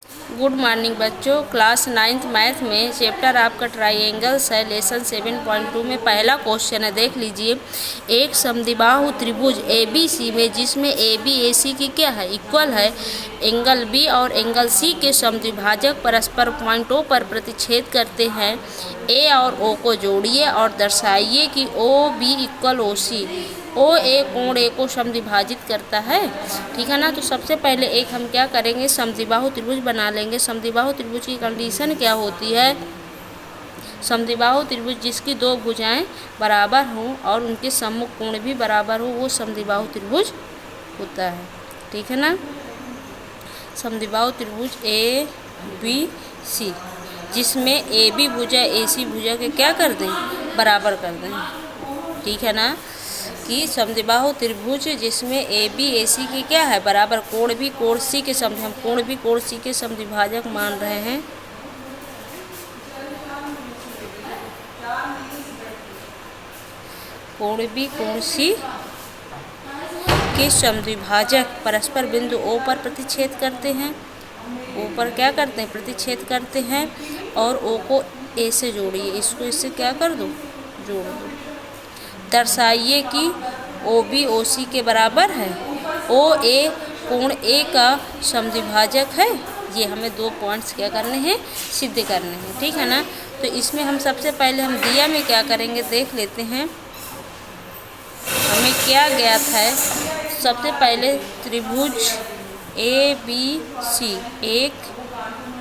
Good morning बच्चों। Class 9th math में chapter आपका ट्राइंगल्स है। लेसन 7.2 में पहला क्वेश्चन है, देख लीजिए। एक समद्विबाहु त्रिभुज ABC में जिसमें AB AC की क्या है, इक्वल है, एंगल B और एंगल C के समद्विभाजक परस्पर पॉइंटों पर प्रतिच्छेद करते हैं। A और O को जोड़िए और दर्शाइए कि OB इक्वल OC। OA कोण A को समद्विभाजित करता है, ठीक है ना। तो सबसे पहले एक हम क्या करेंगे, समद्विबाहु त्रिभुज बना लेंगे। समद्विबाहु त्रिभुज की कंडीशन क्या होती है, समद्विबाहु त्रिभुज जिसकी दो भुजाएं बराबर हों और उनके सम्मुख कोण भी बराबर हो, वो समद्विबाहु त्रिभुज होता है, ठीक है ना। समद्विबाहु त्रिभुज ABC जिसमें AB भुजा AC भुजा के क्या कर दें, बराबर कर दें, ठीक है ना। कि समद्विबाहु त्रिभुज जिसमें AB AC की क्या है, बराबर, कोण भी कोण C के हम कोण भी कोण C के समद्विभाजक मान रहे हैं। कोण भी कोण C के समद्विभाजक परस्पर बिंदु O पर प्रतिच्छेद करते हैं। O पर क्या करते हैं, प्रतिच्छेद करते हैं। और O को A से जोड़िए, इसको इससे क्या कर दो, जोड़ दो। दर्शाइए कि OB OC के बराबर है। OA कोण A का समद्विभाजक है। ये हमें दो पॉइंट्स क्या करने हैं, सिद्ध करने हैं, ठीक है ना। तो इसमें हम सबसे पहले हम दिया में क्या करेंगे, देख लेते हैं। हमें क्या ज्ञात है, सबसे पहले त्रिभुज ABC एक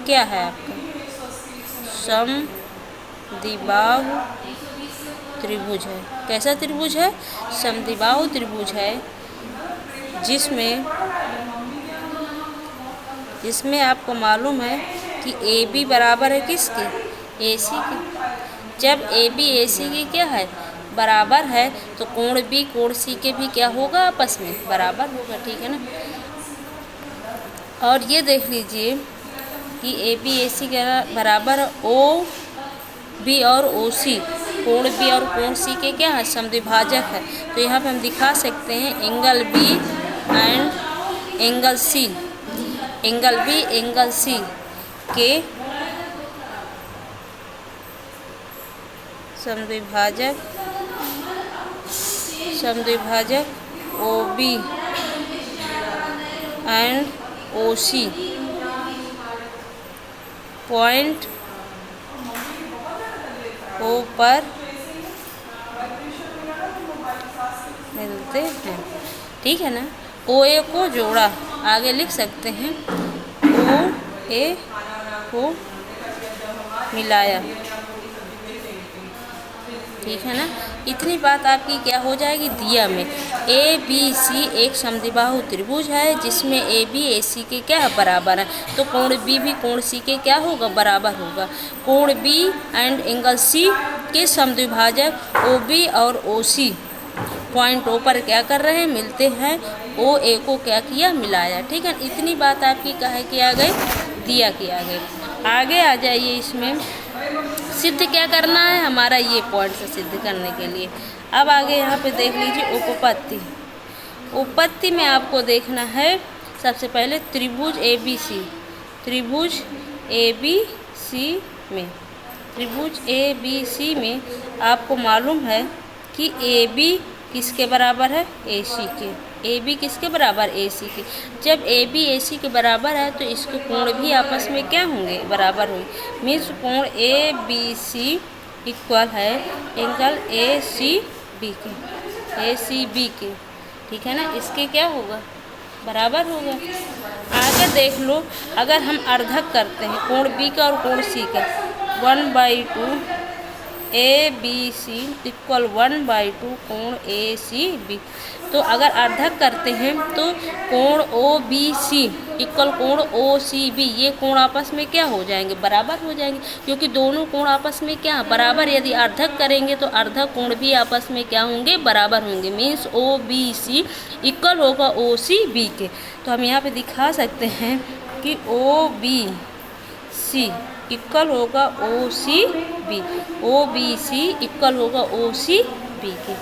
क्या है आपका, समद्विबाहु त्रिभुज है। कैसा त्रिभुज है, समद्विबाहु त्रिभुज है, जिसमें आपको मालूम है कि AB बराबर है किसके, AC की। जब AB AC की क्या है, बराबर है, तो कोण B कोण C के भी क्या होगा, आपस में बराबर होगा, ठीक है ना। और ये देख लीजिए कि AB AC के बराबर OB और OC, कोण B और कोण C के क्या है, समद्विभाजक है। तो यहाँ पे हम दिखा सकते हैं angle B and angle C, angle B angle C के समद्विभाजक OB and OC point O पर मिलते हैं, ठीक है ना। OA को जोड़ा, आगे लिख सकते हैं OA को मिलाया, ठीक है ना। इतनी बात आपकी क्या हो जाएगी, दिया में। ABC एक समद्विबाहु त्रिभुज है जिसमें AB AC के क्या है, बराबर है। तो कोण B भी कोण C के क्या होगा, बराबर होगा। कोण B एंड एंगल C के समद्विभाजक OB और OC पॉइंट O पर क्या कर रहे हैं, मिलते हैं। OA को क्या किया, मिलाया, ठीक है। इतनी बात आपकी कहे कि आ गई, दिया कि आ गई। आगे आ जाइए, इसमें सिद्ध क्या करना है हमारा, ये पॉइंट से सिद्ध करने के लिए। अब आगे यहाँ पे देख लीजिए उपपत्ति। उपपत्ति में आपको देखना है सबसे पहले त्रिभुज ABC, त्रिभुज ABC में आपको मालूम है कि AB किसके बराबर है, AC के। AB किसके बराबर, AC के। जब AB AC के बराबर है तो इसके कोण भी आपस में क्या होंगे, बराबर होंगे। मीन्स कोण ABC इक्वल है एंगल ACB के, ठीक है ना। इसके क्या होगा, बराबर होगा। आगे देख लो, अगर हम अर्धक करते हैं कोण B का और कोण C का, 1/2 ABC इक्वल 1/2 कोण ACB। तो अगर अर्धक करते हैं तो कोण OBC इक्वल कोण OCB, ये कोण आपस में क्या हो जाएंगे, बराबर हो जाएंगे, क्योंकि दोनों कोण आपस में क्या बराबर। यदि अर्धक करेंगे तो अर्धक कोण भी आपस में क्या होंगे, बराबर होंगे। मीन्स OBC इक्वल होगा OCB के। तो हम यहाँ पे दिखा सकते हैं कि OBC इक्वल होगा OCB, OBC इक्वल होगा OCB के।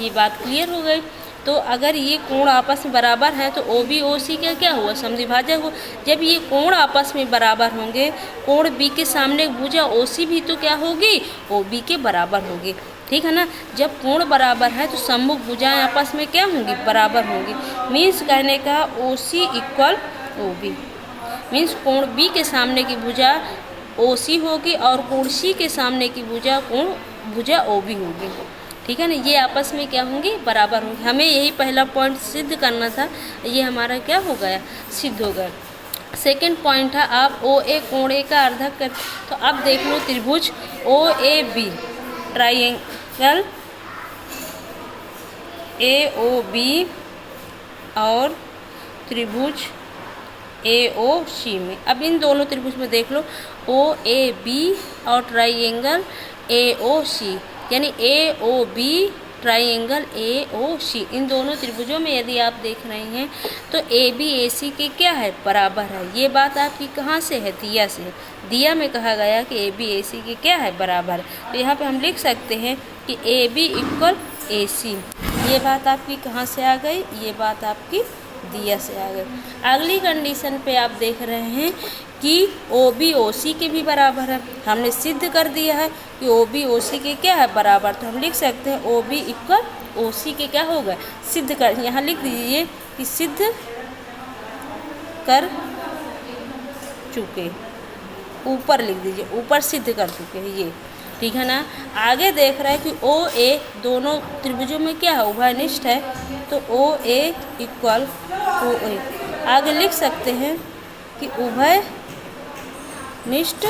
ये बात क्लियर हो गई। तो तो अगर ये कोण आपस में बराबर है तो ओ बी ओ सी का क्या हुआ, समद्विभाजक हुआ। जब ये कोण आपस में बराबर होंगे, कोण बी के सामने भुजा ओ सी भी तो क्या होगी, ओ बी के बराबर होगी, ठीक है ना। जब कोण बराबर है तो सम्मुख भुजाएं आपस में क्या होंगी, बराबर होंगी। मीन्स कहने का ओ सी इक्वल ओ बी, मीन्स कोण बी के सामने की भुजा ओ सी होगी और कोण सी के सामने की भुजा ओ बी होगी, ठीक है ना। ये आपस में क्या होंगी, बराबर होंगी। हमें यही पहला पॉइंट सिद्ध करना था, ये हमारा क्या हो गया, सिद्ध हो गया। सेकेंड पॉइंट था आप ओ ए कोण ए का अर्धक कर, तो अब देख लो त्रिभुज O A B, triangle A O B और त्रिभुज ए ओ सी में, अब इन दोनों त्रिभुज में देख लो ओ ए बी और ट्राइंगल ए ओ सी, यानी ए ओ बी ट्राइंगल ए ओ सी, इन दोनों त्रिभुजों में यदि आप देख रहे हैं तो ए बी ए सी के क्या है, बराबर है। ये बात आपकी कहाँ से है, दिया से है। दिया में कहा गया कि ए बी ए सी के क्या है, बराबर है। तो यहाँ पे हम लिख सकते हैं कि ए बी इक्वल ए सी। ये बात आपकी कहाँ से आ गई, ये बात आपकी दिया से आ गई। अगली कंडीशन पे आप देख रहे हैं कि ओ बी ओ सी के भी बराबर है। हमने सिद्ध कर दिया है कि ओ बी ओ सी के क्या है, बराबर। तो हम लिख सकते हैं ओ बी इक्वल ओ सी के क्या होगा, सिद्ध कर। यहाँ लिख दीजिए कि सिद्ध कर चुके, ऊपर लिख दीजिए, ऊपर सिद्ध कर चुके हैं ये, ठीक है ना। आगे देख रहे हैं कि ओ ए दोनों त्रिभुजों में क्या है, उभयनिष्ठ है, तो ओ ए इक्वल ओ ए। आगे लिख सकते हैं कि उभय निष्ठ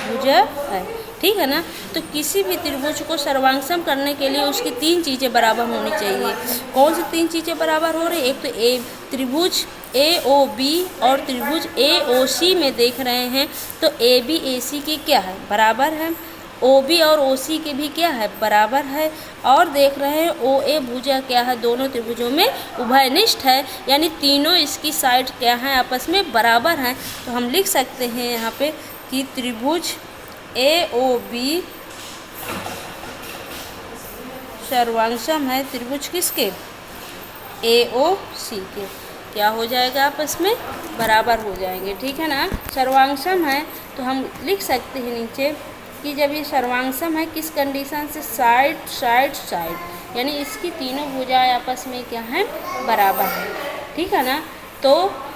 भुजा है, ठीक है ना। तो किसी भी त्रिभुज को सर्वांगसम करने के लिए उसकी तीन चीज़ें बराबर होनी चाहिए। कौन सी तीन चीज़ें बराबर हो रही, एक तो ए त्रिभुज ए ओ बी और त्रिभुज ए ओ सी में देख रहे हैं तो ए बी ए सी के क्या है, बराबर है। ओ बी और ओ सी के भी क्या है, बराबर है। और देख रहे हैं ओ ए भुजा क्या है, दोनों त्रिभुजों में उभयनिष्ठ है, यानी तीनों इसकी साइड क्या है, आपस में बराबर हैं। तो हम लिख सकते हैं यहाँ पे कि त्रिभुज ए ओ बी सर्वांगसम है त्रिभुज किसके, ए ओ सी के। क्या हो जाएगा, आपस में बराबर हो जाएंगे, ठीक है ना। सर्वांगसम है तो हम लिख सकते हैं नीचे कि जब ये सर्वांगसम है किस कंडीशन से, साइड साइड साइड, यानी इसकी तीनों भुजाएं आपस में क्या हैं, बराबर है, ठीक है ना। तो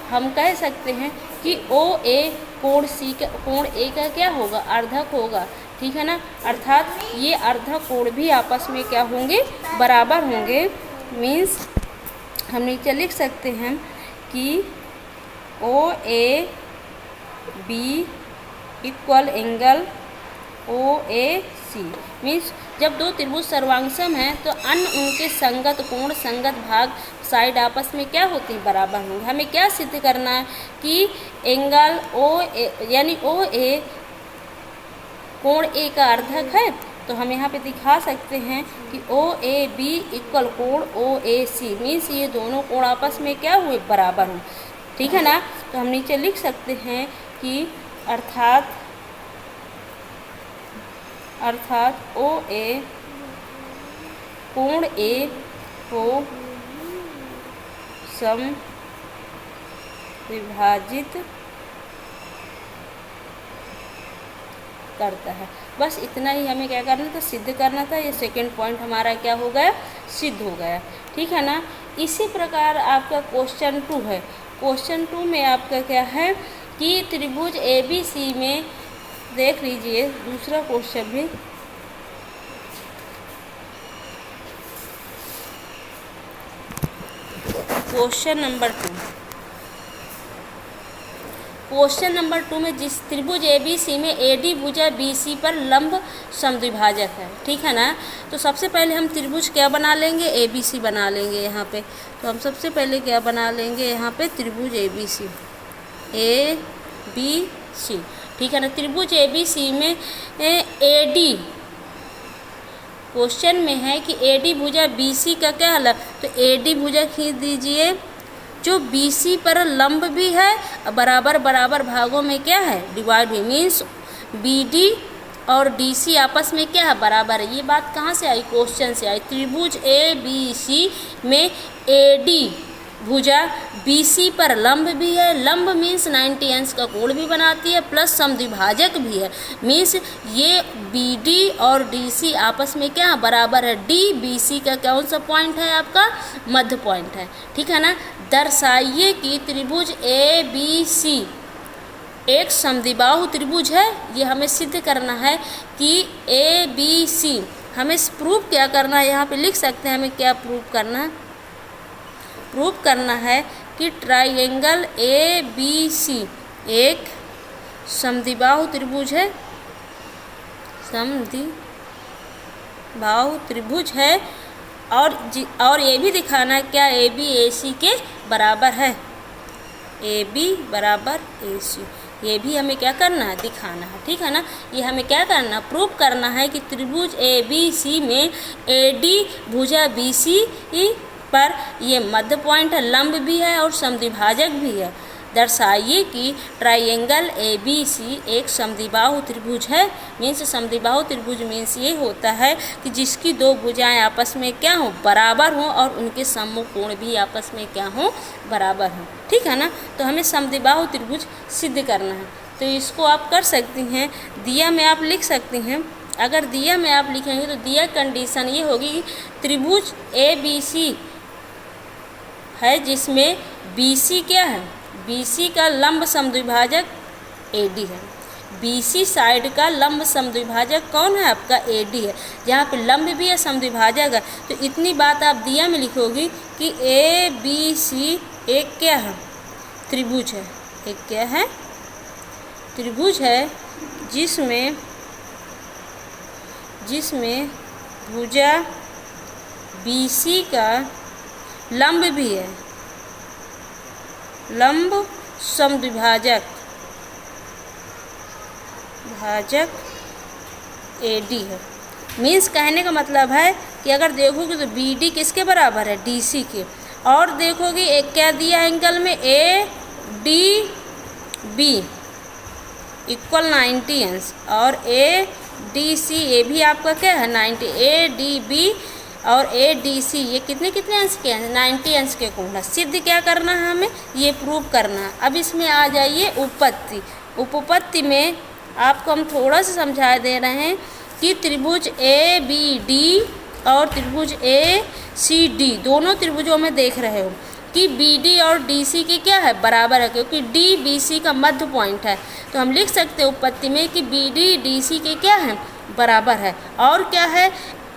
हम कह सकते हैं कि ओ ए कोण सी का, कोण ए का क्या होगा, अर्धक होगा, ठीक है ना। अर्थात ये अर्धक कोण भी आपस में क्या होंगे, बराबर होंगे। मीन्स हम नीचे लिख सकते हैं कि O A B equal angle O A C. Means जब दो त्रिभुज सर्वांगसम हैं तो अन्य उनके संगत कोण, संगत भाग, साइड आपस में क्या होती है, बराबर होंगे। हमें क्या सिद्ध करना है कि एंगल ओ ए यानी ओ ए कोण ए का अर्धक है, तो हम यहाँ पे दिखा सकते हैं कि ओ ए बी इक्वल कोण ओ ए सी। मीन्स ये दोनों कोण आपस में क्या हुए, बराबर हों, ठीक है ना। तो हम नीचे लिख सकते हैं कि अर्थात ओ ए कोण ए को समविभाजित करता है। बस इतना ही हमें क्या करना था, सिद्ध करना था। ये सेकंड पॉइंट हमारा क्या हो गया, सिद्ध हो गया, ठीक है ना। इसी प्रकार आपका क्वेश्चन 2 है। क्वेश्चन 2 में आपका क्या है कि त्रिभुज ए बी सी में देख लीजिए दूसरा क्वेश्चन भी, क्वेश्चन नंबर 2। क्वेश्चन नंबर 2 में जिस त्रिभुज ए बी सी में ए डी भुजा बी सी पर लंब समद्विभाजक है, ठीक है ना। तो सबसे पहले हम त्रिभुज क्या बना लेंगे, ए बी सी बना लेंगे यहाँ पे। तो हम सबसे पहले क्या बना लेंगे यहाँ पे, त्रिभुज ए बी सी, ठीक है ना। त्रिभुज ए बी सी में ए डी, क्वेश्चन में है कि ए डी भुजा बी सी का क्या है, तो ए डी भुजा खींच दीजिए जो बी सी पर लंब भी है, बराबर बराबर भागों में क्या है, डिवाइड भी। मीन्स बी डी और DC आपस में क्या है, बराबर है। ये बात कहाँ से आई, क्वेश्चन से आई। त्रिभुज ABC में AD भुजा BC पर लंब भी है, लंब मीन्स 90 अंश का कोण भी बनाती है, प्लस समद्विभाजक भी है, मीन्स ये BD और DC आपस में क्या है, बराबर है। D BC का कौन सा पॉइंट है, आपका मध्य पॉइंट है, ठीक है ना। दर्शाइए कि त्रिभुज ABC एक समद्विबाहु त्रिभुज है। ये हमें सिद्ध करना है कि ABC, हमें प्रूफ क्या करना है, यहाँ पे लिख सकते हैं हमें क्या प्रूफ करना है। प्रूफ करना है कि ट्राइंगल ABC एक समद्विबाहु त्रिभुज है, समद्विबाहु त्रिभुज है। और ये भी दिखाना है क्या AB AC के बराबर है, AB बराबर AC, ये भी हमें क्या करना है, दिखाना है, ठीक है ना। ये हमें क्या करना, प्रूफ करना है कि त्रिभुज ABC में AD भुजा BC पर ये मध्य पॉइंट है, लंब भी है और समद्विभाजक भी है। दर्शाइए कि ट्राइंगल ABC एक समद्विबाहु त्रिभुज है। मीन्स समद्विबाहु त्रिभुज मीन्स ये होता है कि जिसकी दो भुजाएं आपस में क्या हों, बराबर हों, और उनके सम्मुख कोण भी आपस में क्या हों, बराबर हों, ठीक है ना। तो हमें समद्विबाहु त्रिभुज सिद्ध करना है, तो इसको आप कर सकती हैं। दिया में आप लिख सकती हैं। अगर दिया में आप लिखेंगे तो दिया कंडीशन ये होगी कि त्रिभुज ABC है जिसमें BC क्या है, BC का लंब समद्विभाजक AD है। BC साइड का लंब समद्विभाजक कौन है, आपका AD है। जहाँ पे लंब भी है, समद्विभाजक है, तो इतनी बात आप दिया में लिखोगी कि ABC एक क्या है, त्रिभुज है। एक क्या है, त्रिभुज है जिसमें भुजा BC का लंब भी है, लंब समद्विभाजक AD है। मीन्स कहने का मतलब है कि अगर देखोगे तो BD किसके बराबर है, DC के। और देखोगे एक क्या दिया एंगल में, ADB इक्वल 90 अंश, और ADC ये भी आपका क्या है 90, ADB और ADC ये कितने अंश के हैं, 90 अंश के कोण है। सिद्ध क्या करना है, हमें ये प्रूव करना है। अब इसमें आ जाइए उपपत्ति। उपपत्ति में आपको हम थोड़ा सा समझा दे रहे हैं कि त्रिभुज ABD और त्रिभुज ACD दोनों त्रिभुजों में देख रहे हो कि BD और DC के क्या है, बराबर है, क्योंकि D BC का मध्य पॉइंट है। तो हम लिख सकते हैं उपपत्ति में कि BD DC के क्या है, बराबर है। और क्या है,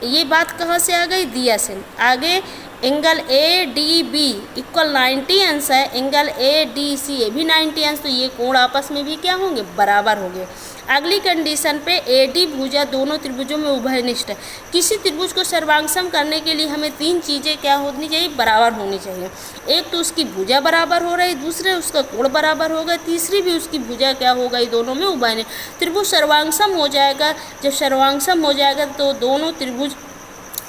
ये बात कहाँ से आ गई, दिया से। आगे एंगल ADB इक्वल 90 अंश है, एंगल ADC ये भी 90 अंश, तो ये कोण आपस में भी क्या होंगे, बराबर होंगे। अगली कंडीशन पे AD भुजा दोनों त्रिभुजों में उभयनिष्ठ है। किसी त्रिभुज को सर्वांगसम करने के लिए हमें तीन चीज़ें क्या होनी चाहिए, बराबर होनी चाहिए। एक तो उसकी भुजा बराबर हो रही, दूसरे उसका कोण बराबर होगा, तीसरी भी उसकी भुजा क्या हो गई, दोनों में उभयनिष्ठ। त्रिभुज सर्वांगसम हो जाएगा। जब सर्वांगसम हो जाएगा तो दोनों त्रिभुज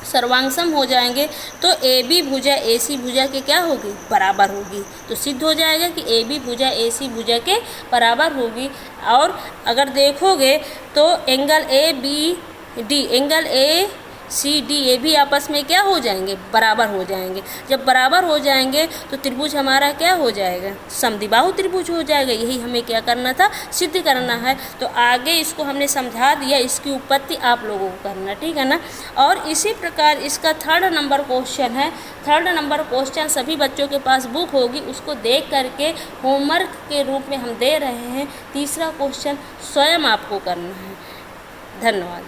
सर्वांगसम हो जाएंगे तो AB भुजा AC भुजा के क्या होगी, बराबर होगी। तो सिद्ध हो जाएगा कि AB भुजा AC भुजा के बराबर होगी। और अगर देखोगे तो एंगल ABD एंगल ACD ये भी आपस में क्या हो जाएंगे, बराबर हो जाएंगे। जब बराबर हो जाएंगे तो त्रिभुज हमारा क्या हो जाएगा, समद्विबाहु त्रिभुज हो जाएगा। यही हमें क्या करना था, सिद्ध करना है। तो आगे इसको हमने समझा दिया, इसकी उत्पत्ति आप लोगों को करना, ठीक है ना। और इसी प्रकार इसका 3rd नंबर क्वेश्चन है। 3rd नंबर क्वेश्चन सभी बच्चों के पास बुक होगी, उसको देख करके होमवर्क के रूप में हम दे रहे हैं। तीसरा क्वेश्चन स्वयं आपको करना है। धन्यवाद।